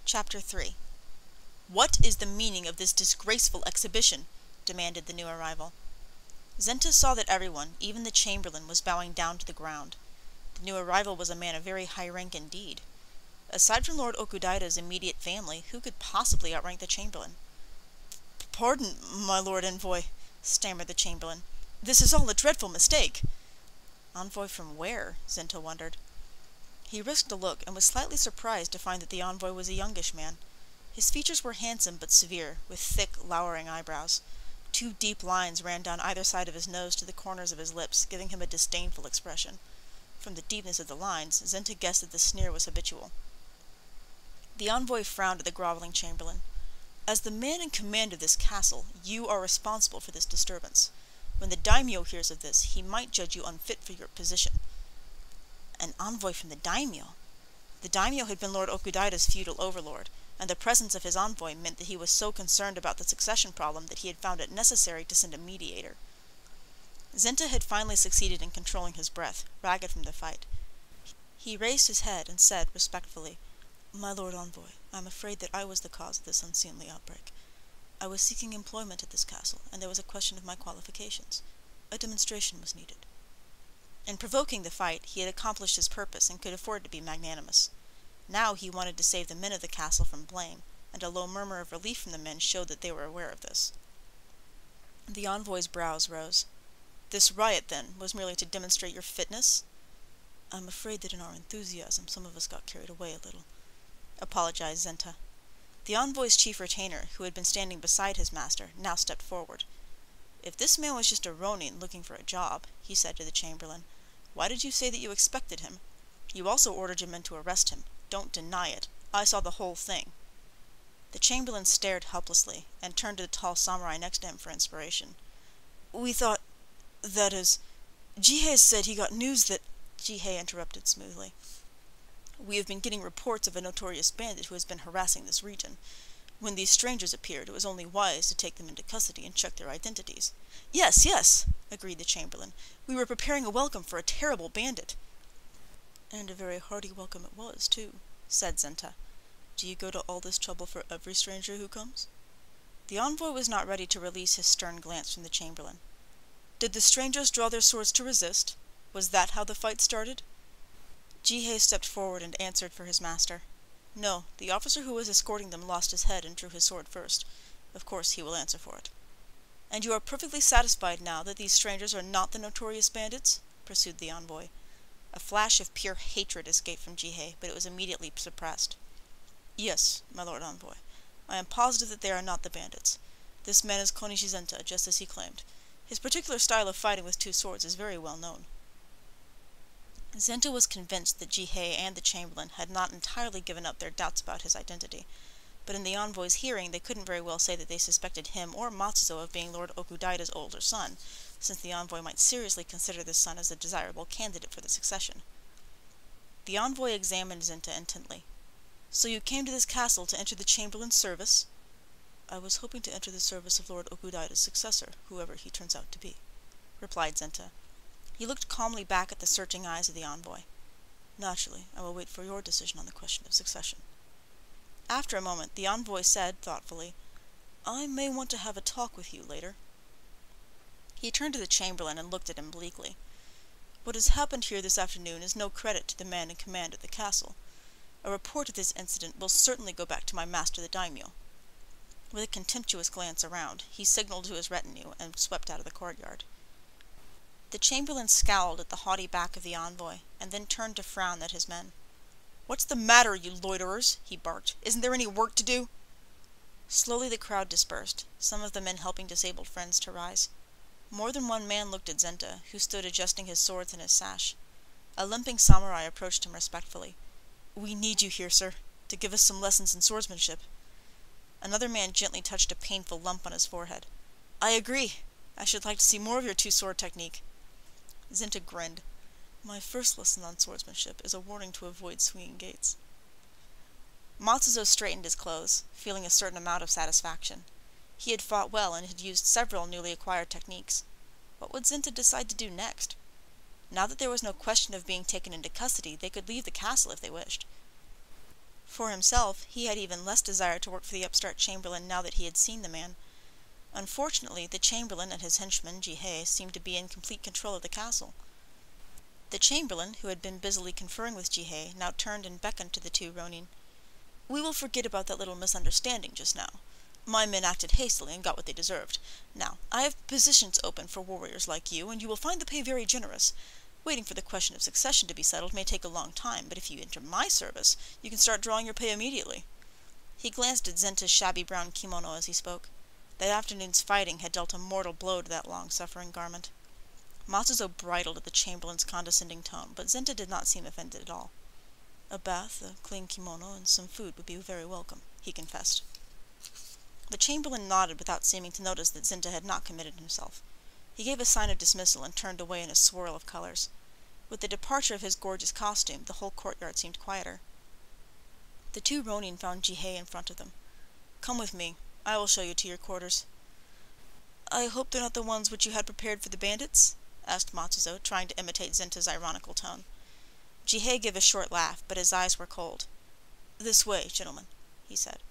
Chapter 3. "What is the meaning of this disgraceful exhibition?" demanded the new arrival. Zenta saw that everyone, even the chamberlain, was bowing down to the ground. The new arrival was a man of very high rank indeed. Aside from Lord Okudaida's immediate family, who could possibly outrank the chamberlain? "Pardon, my lord envoy," stammered the chamberlain. "This is all a dreadful mistake." Envoy from where? Zenta wondered. He risked a look, and was slightly surprised to find that the envoy was a youngish man. His features were handsome but severe, with thick, lowering eyebrows. 2 deep lines ran down either side of his nose to the corners of his lips, giving him a disdainful expression. From the deepness of the lines, Zenta guessed that the sneer was habitual. The envoy frowned at the groveling chamberlain. "As the man in command of this castle, you are responsible for this disturbance. When the daimyo hears of this, he might judge you unfit for your position." An envoy from the daimyo? The daimyo had been Lord Okudaida's feudal overlord, and the presence of his envoy meant that he was so concerned about the succession problem that he had found it necessary to send a mediator. Zenta had finally succeeded in controlling his breath, ragged from the fight. He raised his head and said respectfully, "My lord envoy, I am afraid that I was the cause of this unseemly outbreak. I was seeking employment at this castle, and there was a question of my qualifications. A demonstration was needed." In provoking the fight, he had accomplished his purpose and could afford to be magnanimous. Now he wanted to save the men of the castle from blame, and a low murmur of relief from the men showed that they were aware of this. The envoy's brows rose. "This riot, then, was merely to demonstrate your fitness?" "I'm afraid that in our enthusiasm some of us got carried away a little," apologized Zenta. The envoy's chief retainer, who had been standing beside his master, now stepped forward. "If this man was just a ronin looking for a job," he said to the chamberlain, "why did you say that you expected him? You also ordered your men to arrest him. Don't deny it. I saw the whole thing." The chamberlain stared helplessly, and turned to the tall samurai next to him for inspiration. "We thought... that is... Jihei said he got news that..." Jihei interrupted smoothly. "We have been getting reports of a notorious bandit who has been harassing this region. When these strangers appeared, it was only wise to take them into custody and check their identities." Yes, yes," agreed the chamberlain. "We were preparing a welcome for a terrible bandit." "And a very hearty welcome it was, too," said Zenta. "Do you go to all this trouble for every stranger who comes?" The envoy was not ready to release his stern glance from the chamberlain. "Did the strangers draw their swords to resist? Was that how the fight started?" Jihei stepped forward and answered for his master. "No, the officer who was escorting them lost his head and drew his sword first. Of course he will answer for it." "And you are perfectly satisfied now that these strangers are not the notorious bandits?" pursued the envoy. A flash of pure hatred escaped from Jihei, but it was immediately suppressed. "Yes, my lord envoy. I am positive that they are not the bandits. This man is Konishi Zenta, just as he claimed. His particular style of fighting with 2 swords is very well known." Zenta was convinced that Jihei and the chamberlain had not entirely given up their doubts about his identity, but in the envoy's hearing they couldn't very well say that they suspected him or Matsuzo of being Lord Okudaida's older son, since the envoy might seriously consider this son as a desirable candidate for the succession. The envoy examined Zenta intently. "So you came to this castle to enter the chamberlain's service?" "I was hoping to enter the service of Lord Okudaida's successor, whoever he turns out to be," replied Zenta. He looked calmly back at the searching eyes of the envoy. "Naturally, I will wait for your decision on the question of succession." After a moment, the envoy said, thoughtfully, "I may want to have a talk with you later." He turned to the chamberlain and looked at him bleakly. "What has happened here this afternoon is no credit to the man in command at the castle. A report of this incident will certainly go back to my master the daimyo." With a contemptuous glance around, he signaled to his retinue and swept out of the courtyard. The chamberlain scowled at the haughty back of the envoy, and then turned to frown at his men. "What's the matter, you loiterers?" he barked. "Isn't there any work to do?" Slowly the crowd dispersed, some of the men helping disabled friends to rise. More than one man looked at Zenta, who stood adjusting his swords and his sash. A limping samurai approached him respectfully. "We need you here, sir, to give us some lessons in swordsmanship." Another man gently touched a painful lump on his forehead. "I agree. I should like to see more of your 2-sword technique." Zenta grinned. "My first lesson on swordsmanship is a warning to avoid swinging gates." Matsuzo straightened his clothes, feeling a certain amount of satisfaction. He had fought well and had used several newly acquired techniques. What would Zenta decide to do next? Now that there was no question of being taken into custody, they could leave the castle if they wished. For himself, he had even less desire to work for the upstart chamberlain now that he had seen the man. Unfortunately, the chamberlain and his henchman, Jihei, seemed to be in complete control of the castle. The chamberlain, who had been busily conferring with Jihei, now turned and beckoned to the two ronin. "We will forget about that little misunderstanding just now. My men acted hastily and got what they deserved. Now, I have positions open for warriors like you, and you will find the pay very generous. Waiting for the question of succession to be settled may take a long time, but if you enter my service, you can start drawing your pay immediately." He glanced at Zenta's shabby brown kimono as he spoke. That afternoon's fighting had dealt a mortal blow to that long-suffering garment. Matsuzo bridled at the chamberlain's condescending tone, but Zenta did not seem offended at all. "A bath, a clean kimono, and some food would be very welcome," he confessed. The chamberlain nodded without seeming to notice that Zenta had not committed himself. He gave a sign of dismissal and turned away in a swirl of colors. With the departure of his gorgeous costume, the whole courtyard seemed quieter. The two ronin found Jihei in front of them. "Come with me. I will show you to your quarters." "I hope they're not the ones which you had prepared for the bandits?" asked Matsuzo, trying to imitate Zenta's ironical tone. Jihei gave a short laugh, but his eyes were cold. "This way, gentlemen," he said.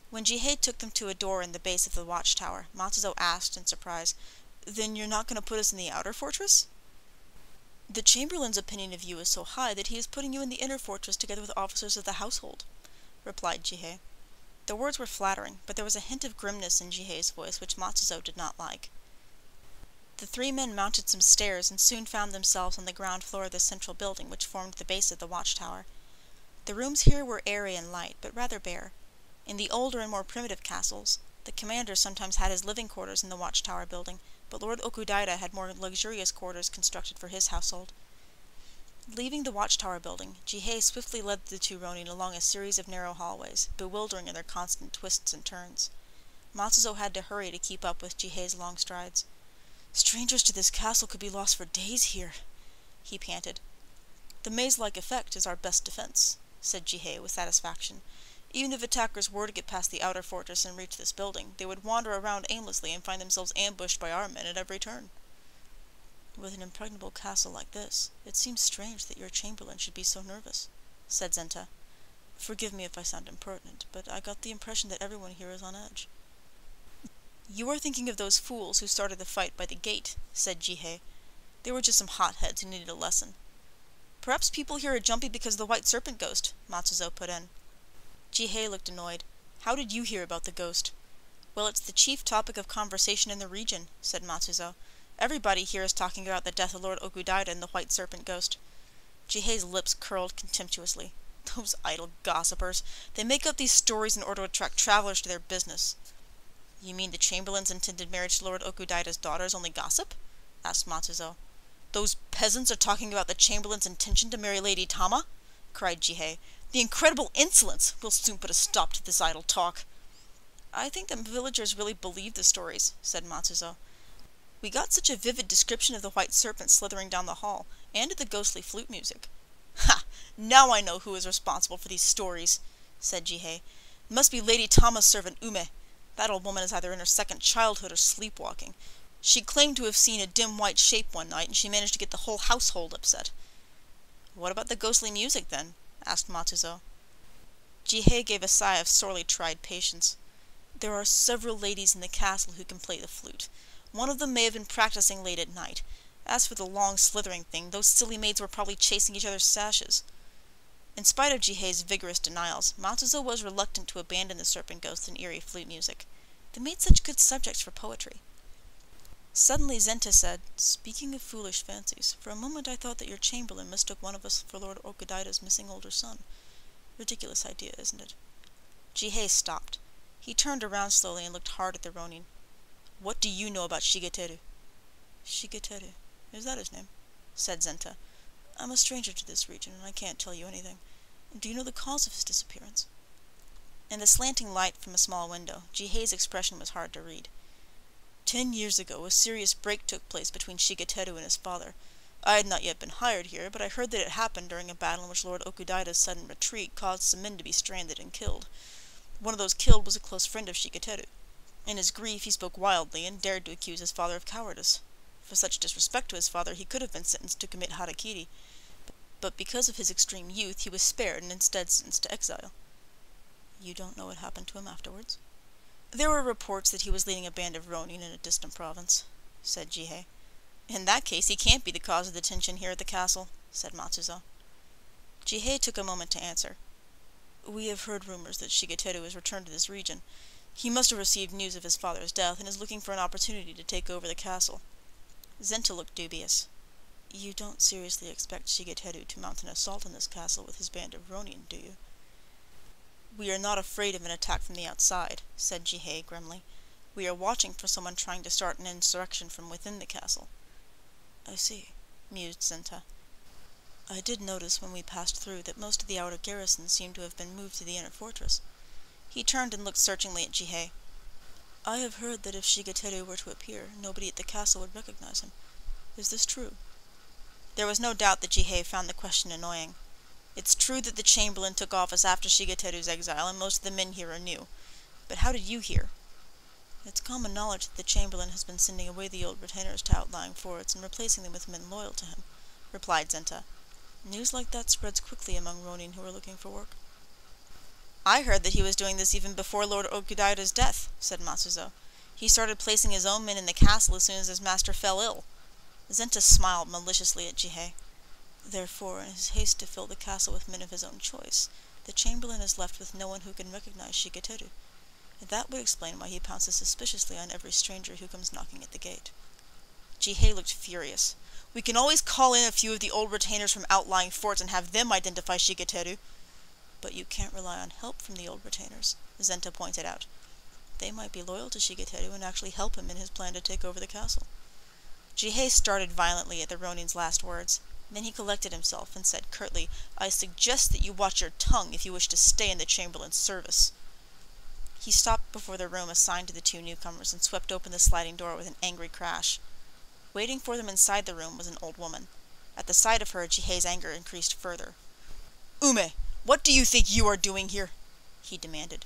When Jihei took them to a door in the base of the watchtower, Matsuzo asked in surprise, "Then you're not going to put us in the outer fortress?" "The chamberlain's opinion of you is so high that he is putting you in the inner fortress together with officers of the household," replied Jihei. The words were flattering, but there was a hint of grimness in Jihei's voice which Matsuzo did not like. The three men mounted some stairs and soon found themselves on the ground floor of the central building which formed the base of the watchtower. The rooms here were airy and light, but rather bare. In the older and more primitive castles, the commander sometimes had his living quarters in the watchtower building, but Lord Okudaira had more luxurious quarters constructed for his household. Leaving the watchtower building, Jihei swiftly led the two ronin along a series of narrow hallways, bewildering in their constant twists and turns. Matsuzo had to hurry to keep up with Jihei's long strides. "Strangers to this castle could be lost for days here," he panted. "The maze-like effect is our best defense," said Jihei with satisfaction. "Even if attackers were to get past the outer fortress and reach this building, they would wander around aimlessly and find themselves ambushed by our men at every turn." "With an impregnable castle like this, it seems strange that your chamberlain should be so nervous," said Zenta. "Forgive me if I sound impertinent, but I got the impression that everyone here is on edge." "You are thinking of those fools who started the fight by the gate," said Jihei. "They were just some hotheads who needed a lesson." "Perhaps people here are jumpy because of the white serpent ghost," Matsuzo put in. Jihei looked annoyed. "How did you hear about the ghost?" "Well, it's the chief topic of conversation in the region," said Matsuzo. "Everybody here is talking about the death of Lord Okudaira and the white serpent ghost." Jihei's lips curled contemptuously. "Those idle gossipers. They make up these stories in order to attract travelers to their business." "You mean the chamberlain's intended marriage to Lord Okudaira's daughter is only gossip?" asked Matsuzo. "Those peasants are talking about the chamberlain's intention to marry Lady Tama?" cried Jihei. "The incredible insolence! We'll soon put a stop to this idle talk." "I think the villagers really believe the stories," said Matsuzo. "We got such a vivid description of the white serpent slithering down the hall, and of the ghostly flute music." "Ha! Now I know who is responsible for these stories," said Jihei. "It must be Lady Tama's servant Ume. That old woman is either in her second childhood or sleepwalking. She claimed to have seen a dim white shape one night, and she managed to get the whole household upset." "What about the ghostly music, then?" asked Matsuzo. Jihei gave a sigh of sorely tried patience. "There are several ladies in the castle who can play the flute. One of them may have been practicing late at night. As for the long slithering thing, those silly maids were probably chasing each other's sashes." In spite of Jihei's vigorous denials, Matsuzo was reluctant to abandon the serpent ghost and eerie flute music. They made such good subjects for poetry. Suddenly Zenta said, "Speaking of foolish fancies, for a moment I thought that your chamberlain mistook one of us for Lord Okudaira's missing older son. Ridiculous idea, isn't it?" Jihei stopped. He turned around slowly and looked hard at the ronin. "What do you know about Shigeteru?" "Shigeteru? Is that his name?" said Zenta. "I'm a stranger to this region, and I can't tell you anything. Do you know the cause of his disappearance?" In the slanting light from a small window, Jihei's expression was hard to read. 10 years ago, a serious break took place between Shigeteru and his father. I had not yet been hired here, but I heard that it happened during a battle in which Lord Okudaira's sudden retreat caused some men to be stranded and killed. One of those killed was a close friend of Shigeteru. In his grief, he spoke wildly and dared to accuse his father of cowardice. For such disrespect to his father, he could have been sentenced to commit harakiri, but because of his extreme youth, he was spared and instead sentenced to exile. You don't know what happened to him afterwards? There were reports that he was leading a band of Ronin in a distant province, said Jihei. In that case, he can't be the cause of the tension here at the castle, said Matsuzo. Jihei took a moment to answer. We have heard rumors that Shigeteru has returned to this region. He must have received news of his father's death and is looking for an opportunity to take over the castle. Zenta looked dubious. You don't seriously expect Shigeteru to mount an assault on this castle with his band of Ronin, do you? We are not afraid of an attack from the outside, said Jihei grimly. We are watching for someone trying to start an insurrection from within the castle. I see, mused Zenta. I did notice when we passed through that most of the outer garrison seemed to have been moved to the inner fortress. He turned and looked searchingly at Jihei. I have heard that if Shigeteru were to appear, nobody at the castle would recognize him. Is this true? There was no doubt that Jihei found the question annoying. It's true that the Chamberlain took office after Shigeteru's exile, and most of the men here are new. But how did you hear? It's common knowledge that the Chamberlain has been sending away the old retainers to outlying forts and replacing them with men loyal to him, replied Zenta. News like that spreads quickly among Ronin who are looking for work. I heard that he was doing this even before Lord Okudaira's death, said Matsuzo. He started placing his own men in the castle as soon as his master fell ill. Zenta smiled maliciously at Jihei. Therefore, in his haste to fill the castle with men of his own choice, the Chamberlain is left with no one who can recognize Shigeteru. And that would explain why he pounces suspiciously on every stranger who comes knocking at the gate. Jihei looked furious. We can always call in a few of the old retainers from outlying forts and have them identify Shigeteru. But you can't rely on help from the old retainers, Zenta pointed out. They might be loyal to Shigeteru and actually help him in his plan to take over the castle. Jihei started violently at the Ronin's last words. Then he collected himself and said curtly, I suggest that you watch your tongue if you wish to stay in the Chamberlain's service. He stopped before the room assigned to the two newcomers and swept open the sliding door with an angry crash. Waiting for them inside the room was an old woman. At the sight of her, Jihei's anger increased further. Ume, what do you think you are doing here? He demanded.